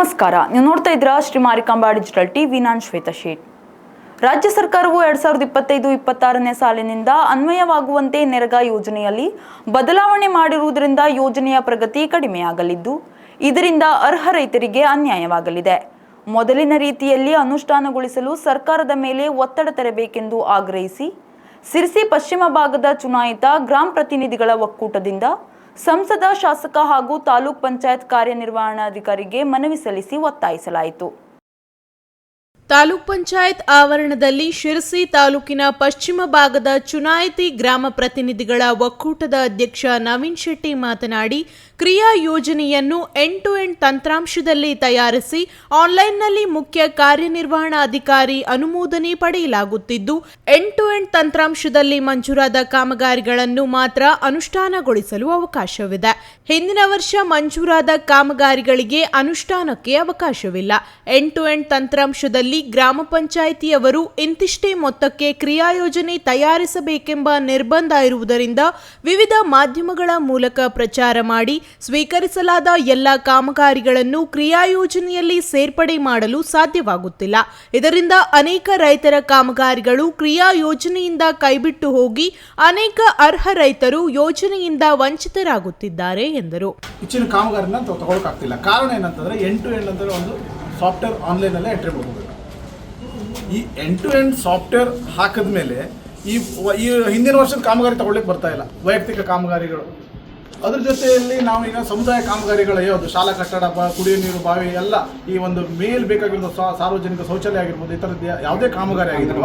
ನಮಸ್ಕಾರ. ನೀವು ನೋಡ್ತಾ ಇದ್ದೀರಾ ಶ್ರೀ ಮಾರಿಕಾಂಬಾ ಡಿಜಿಟಲ್ ಟಿವಿ. ನಾನು ಶ್ವೇತಾ ಶೇಟ್. ರಾಜ್ಯ ಸರ್ಕಾರವು 2025-26ನೇ ಸಾಲಿನಿಂದ ಅನ್ವಯವಾಗುವಂತೆ ನರೇಗಾ ಯೋಜನೆಯಲ್ಲಿ ಬದಲಾವಣೆ ಮಾಡಿರುವುದರಿಂದ ಯೋಜನೆಯ ಪ್ರಗತಿ ಕಡಿಮೆಯಾಗಲಿದ್ದು ಇದರಿಂದ ಅರ್ಹ ರೈತರಿಗೆ ಅನ್ಯಾಯವಾಗಲಿದೆ. ಮೊದಲಿನ ರೀತಿಯಲ್ಲಿ ಅನುಷ್ಠಾನಗೊಳಿಸಲು ಸರ್ಕಾರದ ಮೇಲೆ ಒತ್ತಡ ತರಬೇಕೆಂದು ಆಗ್ರಹಿಸಿ ಸಿರ್ಸಿ ಪಶ್ಚಿಮ ಭಾಗದ ಚುನಾಯಿತ ಗ್ರಾಮ ಪ್ರತಿನಿಧಿಗಳ ಒಕ್ಕೂಟದಿಂದ ಸಂಸದ, ಶಾಸಕ ಹಾಗೂ ತಾಲೂಕ್ ಪಂಚಾಯತ್ ಕಾರ್ಯನಿರ್ವಹಣಾಧಿಕಾರಿಗೆ ಮನವಿ ಸಲ್ಲಿಸಿ ಒತ್ತಾಯಿಸಲಾಯಿತು. ತಾಲೂಕ್ ಪಂಚಾಯತ್ ಆವರಣದಲ್ಲಿ ಶಿರಸಿ ತಾಲೂಕಿನ ಪಶ್ಚಿಮ ಭಾಗದ ಚುನಾಯಿತಿ ಗ್ರಾಮ ಪ್ರತಿನಿಧಿಗಳ ಒಕ್ಕೂಟದ ಅಧ್ಯಕ್ಷ ನವೀನ್ ಶೆಟ್ಟಿ ಮಾತನಾಡಿ, ಕ್ರಿಯಾ ಯೋಜನೆಯನ್ನು ಎಂಡ್ ಟು ಎಂಡ್ ತಂತ್ರಾಂಶದಲ್ಲಿ ತಯಾರಿಸಿ ಆನ್ಲೈನ್ನಲ್ಲಿ ಮುಖ್ಯ ಕಾರ್ಯನಿರ್ವಹಣಾಧಿಕಾರಿ ಅನುಮೋದನೆ ಪಡೆಯಲಾಗುತ್ತಿದ್ದು, ಎಂಡ್ ಟು ಎಂಡ್ ತಂತ್ರಾಂಶದಲ್ಲಿ ಮಂಜೂರಾದ ಕಾಮಗಾರಿಗಳನ್ನು ಮಾತ್ರ ಅನುಷ್ಠಾನಗೊಳಿಸಲು ಅವಕಾಶವಿದೆ. ಹಿಂದಿನ ವರ್ಷ ಮಂಜೂರಾದ ಕಾಮಗಾರಿಗಳಿಗೆ ಅನುಷ್ಠಾನಕ್ಕೆ ಅವಕಾಶವಿಲ್ಲ. ಎಂಡ್ ಟು ಎಂಡ್ ತಂತ್ರಾಂಶದಲ್ಲಿ ಗ್ರಾಮ ಪಂಚಾಯಿತಿಯವರು ಇಂತಿಷ್ಟೇ ಮೊತ್ತಕ್ಕೆ ಕ್ರಿಯಾಯೋಜನೆ ತಯಾರಿಸಬೇಕೆಂಬ ನಿರ್ಬಂಧ ಇರುವುದರಿಂದ ವಿವಿಧ ಮಾಧ್ಯಮಗಳ ಮೂಲಕ ಪ್ರಚಾರ ಮಾಡಿ ಸ್ವೀಕರಿಸಲಾದ ಎಲ್ಲ ಕಾಮಗಾರಿಗಳನ್ನು ಕ್ರಿಯಾಯೋಜನೆಯಲ್ಲಿ ಸೇರ್ಪಡೆ ಮಾಡಲು ಸಾಧ್ಯವಾಗುತ್ತಿಲ್ಲ. ಇದರಿಂದ ಅನೇಕ ರೈತರ ಕಾಮಗಾರಿಗಳು ಕ್ರಿಯಾ ಯೋಜನೆಯಿಂದ ಕೈಬಿಟ್ಟು ಹೋಗಿ ಅನೇಕ ಅರ್ಹ ರೈತರು ಯೋಜನೆಯಿಂದ ವಂಚಿತರಾಗುತ್ತಿದ್ದಾರೆ ಎಂದರು. ಹೆಚ್ಚಿನ ಕಾಮಗಾರಿನ ತಗೊಳ್ಳೋಕ್ಕಾಗ್ತಿಲ್ಲ. ಕಾರಣ ಏನಂತಂದ್ರೆ ಎಂಡ್ ಟು ಎಂಡ್ ಅಂದರೆ ಒಂದು ಸಾಫ್ಟ್ವೇರ್ ಆನ್ಲೈನಲ್ಲೇ ಎಂಟ್ರಿ ಮಾಡಬೇಕು. ಈ ಎಂಡ್ ಟು ಎಂಡ್ ಸಾಫ್ಟ್ವೇರ್ ಹಾಕಿದ ಮೇಲೆ ಈ ಹಿಂದಿನ ವರ್ಷದ ಕಾಮಗಾರಿ ತಗೊಳ್ಳಿಕ್ಕೆ ಬರ್ತಾ ಇಲ್ಲ. ವೈಯಕ್ತಿಕ ಕಾಮಗಾರಿಗಳು, ಅದ್ರ ಜೊತೆಯಲ್ಲಿ ನಾವು ಈಗ ಸಮುದಾಯ ಕಾಮಗಾರಿಗಳು ಯಾವುದು ಶಾಲಾ ಕಟ್ಟಡ, ಕುಡಿಯುವ ನೀರು, ಬಾವಿ ಎಲ್ಲ ಈ ಒಂದು ಮೇಲ್ ಬೇಕಾಗಿರೋದು ಸಾರ್ವಜನಿಕ ಶೌಚಾಲಯ ಆಗಿರ್ಬೋದು, ಈ ಥರದ್ದು ಯಾವುದೇ ಕಾಮಗಾರಿ ಆಗಿದ್ರು,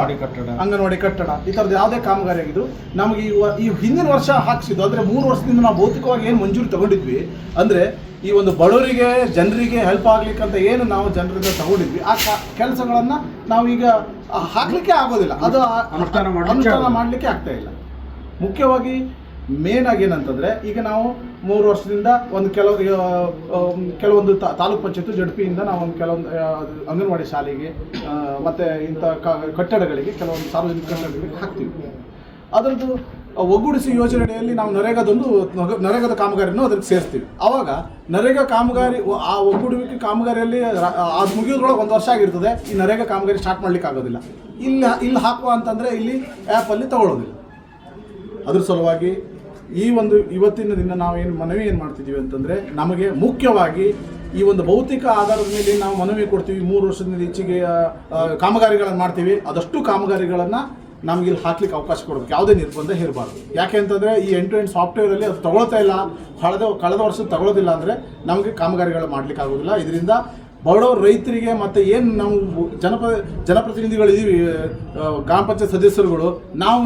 ಅಂಗನವಾಡಿ ಕಟ್ಟಡ, ಈ ಥರದ್ದು ಯಾವುದೇ ಕಾಮಗಾರಿ ಆಗಿದ್ದು ನಮಗೆ ಈ ಹಿಂದಿನ ವರ್ಷ ಹಾಕಿಸಿದ್ದು. ಅಂದರೆ 3 ವರ್ಷದಿಂದ ನಾವು ಭೌತಿಕವಾಗಿ ಏನು ಮಂಜೂರಿ ತಗೊಂಡಿದ್ವಿ, ಅಂದರೆ ಈ ಒಂದು ಬಡವರಿಗೆ, ಜನರಿಗೆ ಹೆಲ್ಪ್ ಆಗ್ಲಿಕ್ಕಂತ ಏನು ನಾವು ಜನರಿಂದ ತಗೊಂಡಿದ್ವಿ, ಆ ಕೆಲಸಗಳನ್ನು ನಾವು ಈಗ ಹಾಕ್ಲಿಕ್ಕೆ ಆಗೋದಿಲ್ಲ. ಅದು ಅನುಷ್ಠಾನ ಮಾಡಲಿಕ್ಕೆ ಆಗ್ತಾ ಇಲ್ಲ. ಮುಖ್ಯವಾಗಿ ಮೇನ್ ಆಗಿ ಏನಂತಂದರೆ, ಈಗ ನಾವು 3 ವರ್ಷದಿಂದ ಒಂದು ಕೆಲವೊಂದು ತಾಲೂಕ್ ಪಂಚಾಯತ್ ಜಡ್ಪಿಯಿಂದ ನಾವು ಒಂದು ಕೆಲವೊಂದು ಅಂಗನವಾಡಿ ಶಾಲೆಗೆ ಮತ್ತು ಇಂಥ ಕಟ್ಟಡಗಳಿಗೆ, ಕೆಲವೊಂದು ಸಾರ್ವಜನಿಕ ಕಟ್ಟಡಗಳಿಗೆ ಹಾಕ್ತೀವಿ. ಅದರದ್ದು ಒಗ್ಗೂಡಿಸಿ ಯೋಜನೆಯಲ್ಲಿ ನಾವು ನರೇಗಾದ ಕಾಮಗಾರಿನೂ ಅದಕ್ಕೆ ಸೇರಿಸ್ತೀವಿ. ಆವಾಗ ನರೇಗಾ ಕಾಮಗಾರಿ, ಆ ಒಗ್ಗೂಡುವಿಕೆ ಕಾಮಗಾರಿಯಲ್ಲಿ ಅದು ಮುಗಿಯೋದ್ರೊಳಗೆ 1 ವರ್ಷ ಆಗಿರ್ತದೆ. ಈ ನರೇಗಾ ಕಾಮಗಾರಿ ಸ್ಟಾರ್ಟ್ ಮಾಡಲಿಕ್ಕೆ ಆಗೋದಿಲ್ಲ. ಇಲ್ಲಿ ಹಾಕುವ ಅಂತಂದರೆ ಇಲ್ಲಿ ಆ್ಯಪಲ್ಲಿ ತಗೊಳ್ಳೋದಿಲ್ಲ. ಅದ್ರ ಸಲುವಾಗಿ ಇವತ್ತಿನ ದಿನ ನಾವು ಮನವಿ ಮಾಡ್ತಿದ್ದೀವಿ ಅಂತಂದರೆ, ನಮಗೆ ಮುಖ್ಯವಾಗಿ ಈ ಒಂದು ಭೌತಿಕ ಆಧಾರದ ಮೇಲೆ ನಾವು ಮನವಿ ಕೊಡ್ತೀವಿ. 3 ವರ್ಷದಿಂದ ಈಚೆಗೆ ಕಾಮಗಾರಿಗಳನ್ನು ಮಾಡ್ತೀವಿ. ಅದಷ್ಟು ಕಾಮಗಾರಿಗಳನ್ನು ನಮಗೆ ಇಲ್ಲಿ ಹಾಕ್ಲಿಕ್ಕೆ ಅವಕಾಶ ಕೊಡಬೇಕು. ಯಾವುದೇ ನಿರ್ಬಂಧ ಇರಬಾರ್ದು. ಯಾಕೆ ಅಂತಂದರೆ ಈ ಎಂಡ್ ಟು ಎಂಡ್ ಸಾಫ್ಟ್ವೇರಲ್ಲಿ ಅದು ತಗೊಳ್ತಾ ಇಲ್ಲ. ಕಳೆದ ವರ್ಷದ ತಗೊಳ್ಳೋದಿಲ್ಲ ಅಂದರೆ ನಮಗೆ ಕಾಮಗಾರಿಗಳು ಮಾಡಲಿಕ್ಕೆ ಆಗೋದಿಲ್ಲ. ಇದರಿಂದ ಬಡವರು, ರೈತರಿಗೆ ಮತ್ತು ಏನು ನಾವು ಜನಪ್ರತಿನಿಧಿಗಳಿದ್ದೀವಿ, ಗ್ರಾಮ ಪಂಚಾಯತ್ ಸದಸ್ಯರುಗಳು, ನಾವು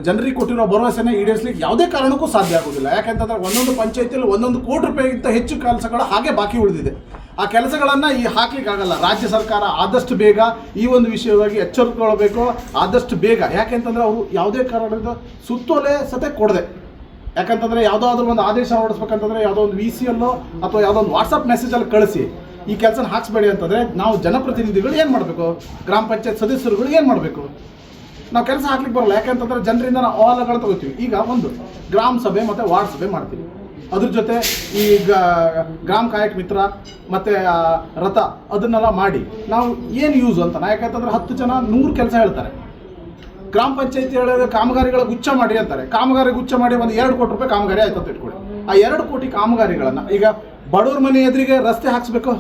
ಜನರಿಗೆ ಕೊಟ್ಟಿರೋ ಭರವಸೆನ ಈಡೇರಿಸಲಿಕ್ಕೆ ಯಾವುದೇ ಕಾರಣಕ್ಕೂ ಸಾಧ್ಯ ಆಗೋದಿಲ್ಲ. ಯಾಕೆಂತಂದರೆ ಒಂದೊಂದು ಪಂಚಾಯತಿಯಲ್ಲಿ 1 ಕೋಟಿ ರೂಪಾಯಿಗಿಂತ ಹೆಚ್ಚು ಕೆಲಸಗಳು ಹಾಗೆ ಬಾಕಿ ಉಳಿದಿದೆ. ಆ ಕೆಲಸಗಳನ್ನು ಹಾಕ್ಲಿಕ್ಕೆ ಆಗಲ್ಲ. ರಾಜ್ಯ ಸರ್ಕಾರ ಆದಷ್ಟು ಬೇಗ ಈ ಒಂದು ವಿಷಯವಾಗಿ ಎಚ್ಚರಿಕೊಳ್ಳಬೇಕು, ಆದಷ್ಟು ಬೇಗ. ಯಾಕೆಂತಂದರೆ ಅವರು ಯಾವುದೇ ಕಾರಣದ ಸುತ್ತೋಲೆ ಸತೆ ಕೊಡದೆ, ಯಾಕಂತಂದರೆ ಯಾವುದಾದ್ರೂ ಒಂದು ಆದೇಶ ಹೊರಡಿಸ್ಬೇಕಂತಂದರೆ ಯಾವುದೋ ಒಂದು VCL ಅಥವಾ ಯಾವುದೋ ಒಂದು ವಾಟ್ಸಪ್ ಮೆಸೇಜಲ್ಲಿ ಕಳಿಸಿ ಈ ಕೆಲಸನ ಹಾಕ್ಸ್ಬೇಡಿ ಅಂತಂದರೆ ನಾವು ಜನಪ್ರತಿನಿಧಿಗಳು ಏನು ಮಾಡಬೇಕು, ಗ್ರಾಮ ಪಂಚಾಯತ್ ಸದಸ್ಯರುಗಳು ಏನು ಮಾಡಬೇಕು? ನಾವು ಕೆಲಸ ಹಾಕ್ಲಿಕ್ಕೆ ಬರೋಲ್ಲ. ಯಾಕೆಂತಂದರೆ ಜನರಿಂದ ನಾವು ಅಹವಾಲುಗಳು ತಗೋತೀವಿ. ಈಗ ಒಂದು ಗ್ರಾಮ ಸಭೆ ಮತ್ತು ವಾರ್ಡ್ ಸಭೆ ಮಾಡ್ತೀವಿ. ಅದ್ರ ಜೊತೆ ಈ ಗ್ರಾಮ ಕಾಯಕ ಮಿತ್ರ ಮತ್ತು ರಥ ಅದನ್ನೆಲ್ಲ ಮಾಡಿ ನಾವು ಏನು ಯೂಸ್ ಅಂತ. ಯಾಕಂತಂದರೆ 10 ಜನ 100 ಕೆಲಸ ಹೇಳ್ತಾರೆ. ಗ್ರಾಮ ಪಂಚಾಯತಿ ಹೇಳಿದ್ರೆ ಕಾಮಗಾರಿಗಳ ಗುಚ್ಛ ಮಾಡಿ ಅಂತಾರೆ. ಕಾಮಗಾರಿ ಗುಚ್ಛ ಮಾಡಿ ಒಂದು 2 ಕೋಟಿ ರೂಪಾಯಿ ಕಾಮಗಾರಿ ಆಯ್ತು ಅಂತ ಇಟ್ಕೊಳ್ಳಿ. ಆ 2 ಕೋಟಿ ಕಾಮಗಾರಿಗಳನ್ನು ಈಗ ಬಡವ್ರ ಮನೆ ಎದುರಿಗೆ ರಸ್ತೆ ಹಾಕ್ಸ್ಬೇಕು,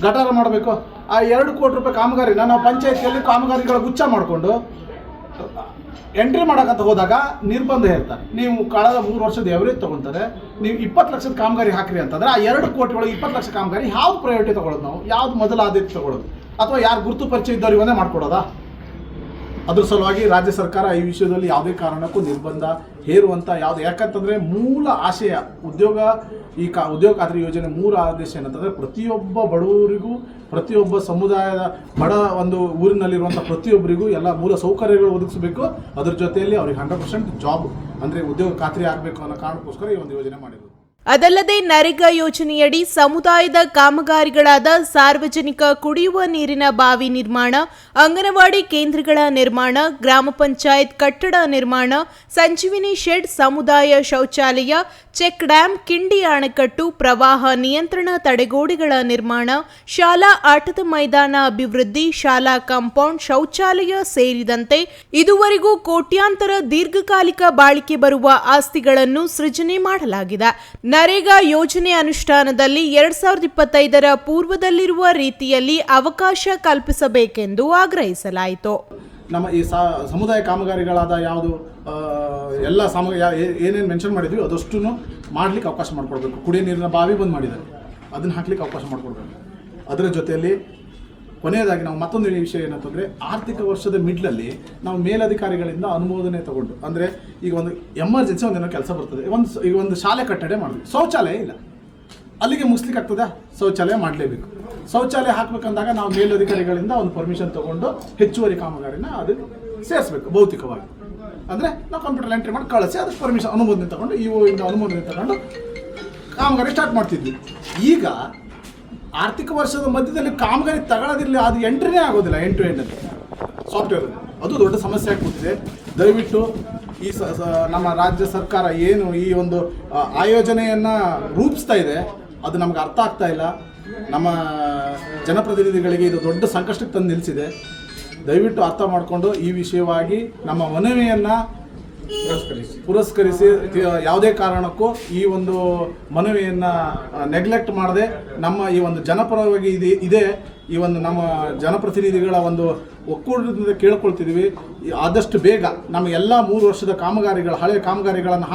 ಗಟಾರ ಮಾಡಬೇಕು. ಆ 2 ಕೋಟಿ ರೂಪಾಯಿ ಕಾಮಗಾರಿನ ನಾವು ಪಂಚಾಯತಿಯಲ್ಲಿ ಕಾಮಗಾರಿಗಳ ಗುಚ್ಛ ಮಾಡಿಕೊಂಡು ಎಂಟ್ರಿ ಮಾಡೋಕ್ಕಂತ ಹೋದಾಗ ನಿರ್ಬಂಧ ಇರ್ತಾರೆ. ನೀವು ಕಳೆದ 3 ವರ್ಷದ ಎವರೇಜ್ ತೊಗೊಳ್ತಾರೆ. ನೀವು 20 ಲಕ್ಷದ ಕಾಮಗಾರಿ ಹಾಕಿರಿ ಅಂತಂದರೆ ಆ 2 ಕೋಟಿ ಒಳಗೆ 20 ಲಕ್ಷ ಕಾಮಗಾರಿ ಯಾವ್ದು ಪ್ರಯಾರಿಟಿ ತೊಗೊಳ್ಳೋದು, ನಾವು ಯಾವ್ದು ಮೊದಲ ಆದ್ಯತೆ ತೊಗೊಳ್ಳೋದು, ಅಥವಾ ಯಾರು ಗುರುತು ಪರಿಚಯ ಇದ್ದವ್ರಿಗೆ ಒಂದೇ ಮಾಡ್ಕೊಡೋದಾ? ಅದ್ರ ಸಲುವಾಗಿ ರಾಜ್ಯ ಸರ್ಕಾರ ಈ ವಿಷಯದಲ್ಲಿ ಯಾವುದೇ ಕಾರಣಕ್ಕೂ ನಿರ್ಬಂಧ ಹೇರುವಂಥ ಯಾವುದು. ಯಾಕಂತಂದರೆ ಮೂಲ ಆಶಯ ಉದ್ಯೋಗ ಖಾತ್ರಿ ಯೋಜನೆ ಮೂಲ ಆದೇಶ ಏನಂತಂದರೆ, ಪ್ರತಿಯೊಬ್ಬ ಬಡವರಿಗೂ, ಪ್ರತಿಯೊಬ್ಬ ಸಮುದಾಯದ ಒಂದು ಊರಿನಲ್ಲಿರುವಂಥ ಪ್ರತಿಯೊಬ್ಬರಿಗೂ ಎಲ್ಲ ಮೂಲ ಸೌಕರ್ಯಗಳು ಒದಗಿಸಬೇಕು. ಅದ್ರ ಜೊತೆಯಲ್ಲಿ ಅವ್ರಿಗೆ 100% ಜಾಬ್ ಅಂದರೆ ಉದ್ಯೋಗ ಖಾತ್ರಿ ಆಗಬೇಕು ಅನ್ನೋ ಕಾರಣಕ್ಕೋಸ್ಕರ ಈ ಒಂದು ಯೋಜನೆ ಮಾಡಿರೋದು. ಅದಲ್ಲದೆ ನರೇಗಾ ಯೋಜನೆಯಡಿ ಸಮುದಾಯದ ಕಾಮಗಾರಿಗಳಾದ ಸಾರ್ವಜನಿಕ ಕುಡಿಯುವ ನೀರಿನ ಬಾವಿ ನಿರ್ಮಾಣ, ಅಂಗನವಾಡಿ ಕೇಂದ್ರಗಳ ನಿರ್ಮಾಣ, ಗ್ರಾಮ ಪಂಚಾಯತ್ ಕಟ್ಟಡ ನಿರ್ಮಾಣ, ಸಂಜೀವಿನಿ ಶೆಡ್, ಸಮುದಾಯ ಶೌಚಾಲಯ, ಚೆಕ್ ಡ್ಯಾಂ, ಕಿಂಡಿ ಅಣೆಕಟ್ಟು, ಪ್ರವಾಹ ನಿಯಂತ್ರಣ ತಡೆಗೋಡೆಗಳ ನಿರ್ಮಾಣ, ಶಾಲಾ ಆಟದ ಮೈದಾನ ಅಭಿವೃದ್ಧಿ, ಶಾಲಾ ಕಾಂಪೌಂಡ್, ಶೌಚಾಲಯ ಸೇರಿದಂತೆ ಇದುವರೆಗೂ ಕೋಟ್ಯಾಂತರ ದೀರ್ಘಕಾಲಿಕ ಬಾಳಿಕೆ ಬರುವ ಆಸ್ತಿಗಳನ್ನು ಸೃಜನೆ ಮಾಡಲಾಗಿದೆ. ನರೇಗಾ ಯೋಜನೆ ಅನುಷ್ಠಾನದಲ್ಲಿ 2025ರ ಪೂರ್ವದಲ್ಲಿರುವ ರೀತಿಯಲ್ಲಿ ಅವಕಾಶ ಕಲ್ಪಿಸಬೇಕೆಂದು ಆಗ್ರಹಿಸಲಾಯಿತು. ನಮ್ಮ ಈ ಸಮುದಾಯ ಕಾಮಗಾರಿಗಳಾದ ಯಾವುದು ಎಲ್ಲ ಏನೇನು ಮೆನ್ಷನ್ ಮಾಡಿದ್ವಿ ಅದಷ್ಟು ಮಾಡ್ಲಿಕ್ಕೆ ಅವಕಾಶ ಮಾಡಿಕೊಡ್ಬೇಕು. ಕುಡಿಯೋ ನೀರಿನ ಬಾವಿ ಬಂದ್ ಮಾಡಿದ್ದಾರೆ, ಅದನ್ನು ಹಾಕ್ಲಿಕ್ಕೆ ಅವಕಾಶ ಮಾಡಿಕೊಡ್ಬೇಕು. ಅದರ ಜೊತೆಯಲ್ಲಿ ಕೊನೆಯದಾಗಿ ನಾವು ಮತ್ತೊಂದು ವಿಷಯ ಏನಂತಂದರೆ, ಆರ್ಥಿಕ ವರ್ಷದ ಮಿಡ್ಲಲ್ಲಿ ನಾವು ಮೇಲಧಿಕಾರಿಗಳಿಂದ ಅನುಮೋದನೆ ತಗೊಂಡು, ಅಂದರೆ ಈಗ ಒಂದು ಎಮರ್ಜೆನ್ಸಿ ಒಂದೇನೋ ಕೆಲಸ ಬರ್ತದೆ, ಈಗ ಒಂದು ಶಾಲೆ ಕಟ್ಟಡ ಮಾಡಿದ್ವಿ, ಶೌಚಾಲಯ ಇಲ್ಲ, ಅಲ್ಲಿಗೆ ಮುಗಿಸ್ಲಿಕ್ಕೆ ಆಗ್ತದೆ, ಶೌಚಾಲಯ ಮಾಡಲೇಬೇಕು. ಶೌಚಾಲಯ ಹಾಕ್ಬೇಕಂದಾಗ ನಾವು ಮೇಲಧಿಕಾರಿಗಳಿಂದ ಒಂದು ಪರ್ಮಿಷನ್ ತಗೊಂಡು ಹೆಚ್ಚುವರಿ ಕಾಮಗಾರಿನ ಅದಕ್ಕೆ ಸೇರಿಸ್ಬೇಕು ಭೌತಿಕವಾಗಿ. ಅಂದರೆ ನಾವು ಕಂಪ್ಯೂಟರ್ ಎಂಟ್ರಿ ಮಾಡಿ ಕಳಿಸಿ ಅದಕ್ಕೆ ಪರ್ಮಿಷನ್ ಅನುಮೋದನೆ ತಗೊಂಡು ಇಂದ ಅನುಮೋದನೆ ತಗೊಂಡು ಕಾಮಗಾರಿ ಸ್ಟಾರ್ಟ್ ಮಾಡ್ತಿದ್ವಿ. ಈಗ ಆರ್ಥಿಕ ವರ್ಷದ ಮಧ್ಯದಲ್ಲಿ ಕಾಮಗಾರಿ ತಗೊಳ್ಳೋದಿರಲಿ, ಅದು ಎಂಟ್ರಿನೇ ಆಗೋದಿಲ್ಲ. ಎಂಟು ಎಂಟಲ್ಲಿ ಸಾಫ್ಟ್ವೇರ್ ಅದು ದೊಡ್ಡ ಸಮಸ್ಯೆ ಆಗ್ಬಿಟ್ಟಿದೆ. ದಯವಿಟ್ಟು ಈ ನಮ್ಮ ರಾಜ್ಯ ಸರ್ಕಾರ ಏನು ಈ ಒಂದು ಆಯೋಜನೆಯನ್ನು ರೂಪಿಸ್ತಾ ಇದೆ ಅದು ನಮ್ಗೆ ಅರ್ಥ ಆಗ್ತಾ ಇಲ್ಲ. ನಮ್ಮ ಜನಪ್ರತಿನಿಧಿಗಳಿಗೆ ಇದು ದೊಡ್ಡ ಸಂಕಷ್ಟಕ್ಕೆ ತಂದು ನಿಲ್ಲಿಸಿದೆ. ದಯವಿಟ್ಟು ಅರ್ಥ ಮಾಡಿಕೊಂಡು ಈ ವಿಷಯವಾಗಿ ನಮ್ಮ ಮನವಿಯನ್ನು ಪುರಸ್ಕರಿಸಿ ಯಾವುದೇ ಕಾರಣಕ್ಕೂ ಈ ಒಂದು ಮನವಿಯನ್ನು ನೆಗ್ಲೆಕ್ಟ್ ಮಾಡದೆ ನಮ್ಮ ಈ ಒಂದು ಜನಪರವಾಗಿ ಇದೆ ಈ ಒಂದು ನಮ್ಮ ಜನಪ್ರತಿನಿಧಿಗಳ ಒಂದು ಒಕ್ಕೂಟದಿಂದ ಕೇಳ್ಕೊಳ್ತಿದ್ದೀವಿ. ಆದಷ್ಟು ಬೇಗ ನಮ್ಮ ಎಲ್ಲ 3 ವರ್ಷದ ಕಾಮಗಾರಿಗಳು ಹಳೆಯ ಕಾಮಗಾರಿಗಳನ್ನು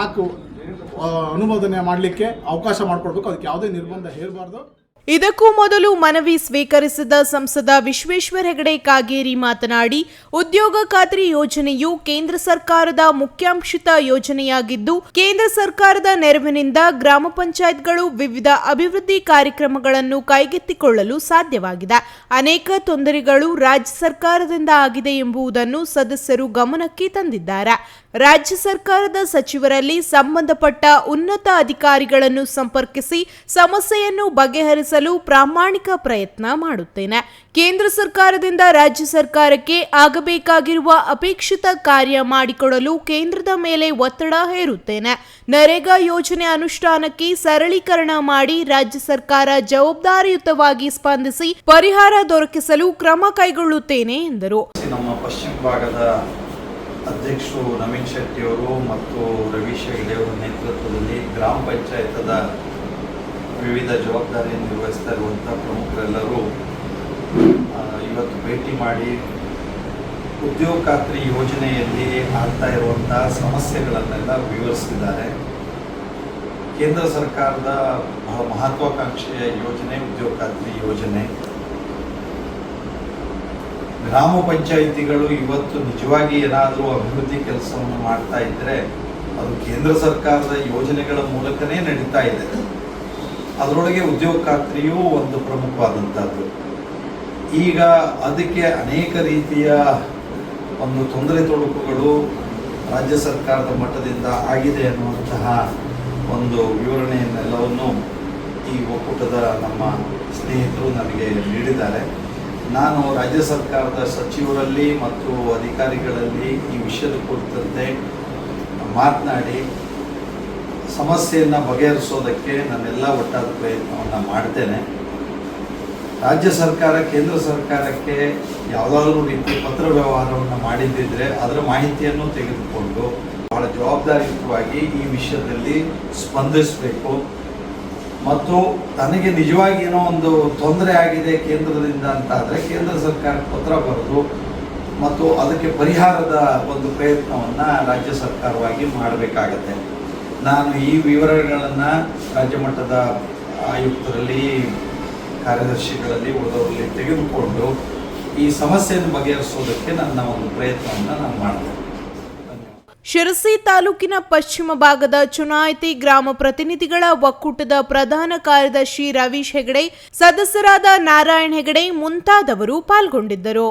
ಅನುಮೋದನೆ ಮಾಡಲಿಕ್ಕೆ ಅವಕಾಶ ಮಾಡಿಕೊಡ್ಬೇಕು. ಅದಕ್ಕೆ ಯಾವುದೇ ನಿರ್ಬಂಧ ಹೇರಬಾರ್ದು. ಇದಕ್ಕೂ ಮೊದಲು ಮನವಿ ಸ್ವೀಕರಿಸಿದ ಸಂಸದ ವಿಶ್ವೇಶ್ವರ ಹೆಗಡೆ ಕಾಗೇರಿ ಮಾತನಾಡಿ, ಉದ್ಯೋಗ ಖಾತ್ರಿ ಯೋಜನೆಯು ಕೇಂದ್ರ ಸರ್ಕಾರದ ಮುಖ್ಯಾಂಶಿತ ಯೋಜನೆಯಾಗಿದ್ದು, ಕೇಂದ್ರ ಸರ್ಕಾರದ ನೆರವಿನಿಂದ ಗ್ರಾಮ ಪಂಚಾಯತ್ಗಳು ವಿವಿಧ ಅಭಿವೃದ್ಧಿ ಕಾರ್ಯಕ್ರಮಗಳನ್ನು ಕೈಗೆತ್ತಿಕೊಳ್ಳಲು ಸಾಧ್ಯವಾಗಿದೆ. ಅನೇಕ ತೊಂದರೆಗಳು ರಾಜ್ಯ ಸರ್ಕಾರದಿಂದ ಆಗಿದೆ ಎಂಬುದನ್ನು ಸದಸ್ಯರು ಗಮನಕ್ಕೆ ತಂದಿದ್ದಾರೆ. ರಾಜ್ಯ ಸರ್ಕಾರದ ಸಚಿವರಲ್ಲಿ ಸಂಬಂಧಪಟ್ಟ ಉನ್ನತ ಅಧಿಕಾರಿಗಳನ್ನು ಸಂಪರ್ಕಿಸಿ ಸಮಸ್ಯೆಯನ್ನು ಬಗೆಹರಿಸಲು ಪ್ರಾಮಾಣಿಕ ಪ್ರಯತ್ನ ಮಾಡುತ್ತೇನೆ. ಕೇಂದ್ರ ಸರ್ಕಾರದಿಂದ ರಾಜ್ಯ ಸರ್ಕಾರಕ್ಕೆ ಆಗಬೇಕಾಗಿರುವ ಅಪೇಕ್ಷಿತ ಕಾರ್ಯ ಮಾಡಿಕೊಡಲು ಕೇಂದ್ರದ ಮೇಲೆ ಒತ್ತಡ ಹೇರುತ್ತೇನೆ. ನರೇಗಾ ಯೋಜನೆ ಅನುಷ್ಠಾನಕ್ಕೆ ಸರಳೀಕರಣ ಮಾಡಿ ರಾಜ್ಯ ಸರ್ಕಾರ ಜವಾಬ್ದಾರಿಯುತವಾಗಿ ಸ್ಪಂದಿಸಿ ಪರಿಹಾರ ದೊರಕಿಸಲು ಕ್ರಮ ಕೈಗೊಳ್ಳುತ್ತೇನೆ ಎಂದರು. ನಮ್ಮ ಪಶ್ಚಿಮ ಭಾಗದ ಅಧ್ಯಕ್ಷರು ನವೀನ್ ಶೆಟ್ಟಿ ಅವರು ಮತ್ತು ರವೀಶ್ ಹೆಗಡೆ ಅವರ ನೇತೃತ್ವದಲ್ಲಿ ಗ್ರಾಮ ಪಂಚಾಯತದ ವಿವಿಧ ಜವಾಬ್ದಾರಿಯನ್ನು ನಿರ್ವಹಿಸ್ತಾ ಇರುವಂಥ ಪ್ರಮುಖರೆಲ್ಲರೂ ಇವತ್ತು ಭೇಟಿ ಮಾಡಿ ಉದ್ಯೋಗ ಖಾತ್ರಿ ಯೋಜನೆಯಲ್ಲಿ ಆಗ್ತಾ ಇರುವಂಥ ಸಮಸ್ಯೆಗಳನ್ನೆಲ್ಲ ವಿವರಿಸಿದ್ದಾರೆ. ಕೇಂದ್ರ ಸರ್ಕಾರದ ಬಹಳ ಮಹತ್ವಾಕಾಂಕ್ಷೆಯ ಯೋಜನೆ ಉದ್ಯೋಗ ಖಾತ್ರಿ ಯೋಜನೆ. ಗ್ರಾಮ ಪಂಚಾಯಿತಿಗಳು ಇವತ್ತು ನಿಜವಾಗಿ ಏನಾದರೂ ಅಭಿವೃದ್ಧಿ ಕೆಲಸವನ್ನು ಮಾಡ್ತಾ ಇದ್ದರೆ ಅದು ಕೇಂದ್ರ ಸರ್ಕಾರದ ಯೋಜನೆಗಳ ಮೂಲಕನೇ ನಡೀತಾ ಇದೆ. ಅದರೊಳಗೆ ಉದ್ಯೋಗ ಖಾತ್ರಿಯೂ ಒಂದು ಪ್ರಮುಖವಾದಂಥದ್ದು. ಈಗ ಅದಕ್ಕೆ ಅನೇಕ ರೀತಿಯ ಒಂದು ತೊಂದರೆ ತೊಡಕುಗಳು ರಾಜ್ಯ ಸರ್ಕಾರದ ಮಟ್ಟದಿಂದ ಆಗಿದೆ ಅನ್ನುವಂತಹ ಒಂದು ವಿವರಣೆಯನ್ನೆಲ್ಲವನ್ನು ಈ ಒಕ್ಕೂಟದ ನಮ್ಮ ಸ್ನೇಹಿತರು ನನಗೆ ನೀಡಿದ್ದಾರೆ. ನಾನು ರಾಜ್ಯ ಸರ್ಕಾರದ ಸಚಿವರಲ್ಲಿ ಮತ್ತು ಅಧಿಕಾರಿಗಳಲ್ಲಿ ಈ ವಿಷಯದ ಕುರಿತಂತೆ ಮಾತನಾಡಿ ಸಮಸ್ಯೆಯನ್ನು ಬಗೆಹರಿಸೋದಕ್ಕೆ ನಾನೆಲ್ಲ ಒಟ್ಟಾದ ಪ್ರಯತ್ನವನ್ನು ಮಾಡ್ತೇನೆ. ರಾಜ್ಯ ಸರ್ಕಾರ ಕೇಂದ್ರ ಸರ್ಕಾರಕ್ಕೆ ಯಾವುದಾದ್ರೂ ರೀತಿ ಪತ್ರ ವ್ಯವಹಾರವನ್ನು ಮಾಡಿದ್ದಿದ್ರೆ ಅದರ ಮಾಹಿತಿಯನ್ನು ತೆಗೆದುಕೊಂಡು ಬಹಳ ಜವಾಬ್ದಾರಿಯುತವಾಗಿ ಈ ವಿಷಯದಲ್ಲಿ ಸ್ಪಂದಿಸಬೇಕು ಮತ್ತು ತನಗೆ ನಿಜವಾಗಿ ಏನೋ ಒಂದು ತೊಂದರೆ ಆಗಿದೆ ಕೇಂದ್ರದಿಂದ ಅಂತ ಆದರೆ ಕೇಂದ್ರ ಸರ್ಕಾರಕ್ಕೆ ಪತ್ರ ಬರೆದು ಮತ್ತು ಅದಕ್ಕೆ ಪರಿಹಾರದ ಒಂದು ಪ್ರಯತ್ನವನ್ನು ರಾಜ್ಯ ಸರ್ಕಾರವಾಗಿ ಮಾಡಬೇಕಾಗತ್ತೆ. ನಾನು ಈ ವಿವರಗಳನ್ನು ರಾಜ್ಯ ಮಟ್ಟದ ಆಯುಕ್ತರಲ್ಲಿ, ಕಾರ್ಯದರ್ಶಿಗಳಲ್ಲಿ, ಉಳಿದವರಲ್ಲಿ ತೆಗೆದುಕೊಂಡು ಈ ಸಮಸ್ಯೆಯನ್ನು ಬಗೆಹರಿಸೋದಕ್ಕೆ ನನ್ನ ಒಂದು ಪ್ರಯತ್ನವನ್ನು ನಾನು ಮಾಡ್ತೇನೆ. ಶಿರಸಿ ತಾಲೂಕಿನ ಪಶ್ಚಿಮ ಭಾಗದ ಚುನಾಯಿತಿ ಗ್ರಾಮ ಪ್ರತಿನಿಧಿಗಳ ಒಕ್ಕೂಟದ ಪ್ರಧಾನ ಕಾರ್ಯದರ್ಶಿ ರವೀಶ್ ಹೆಗಡೆ, ಸದಸ್ಯರಾದ ನಾರಾಯಣ್ ಹೆಗಡೆ ಮುಂತಾದವರು ಪಾಲ್ಗೊಂಡಿದ್ದರು.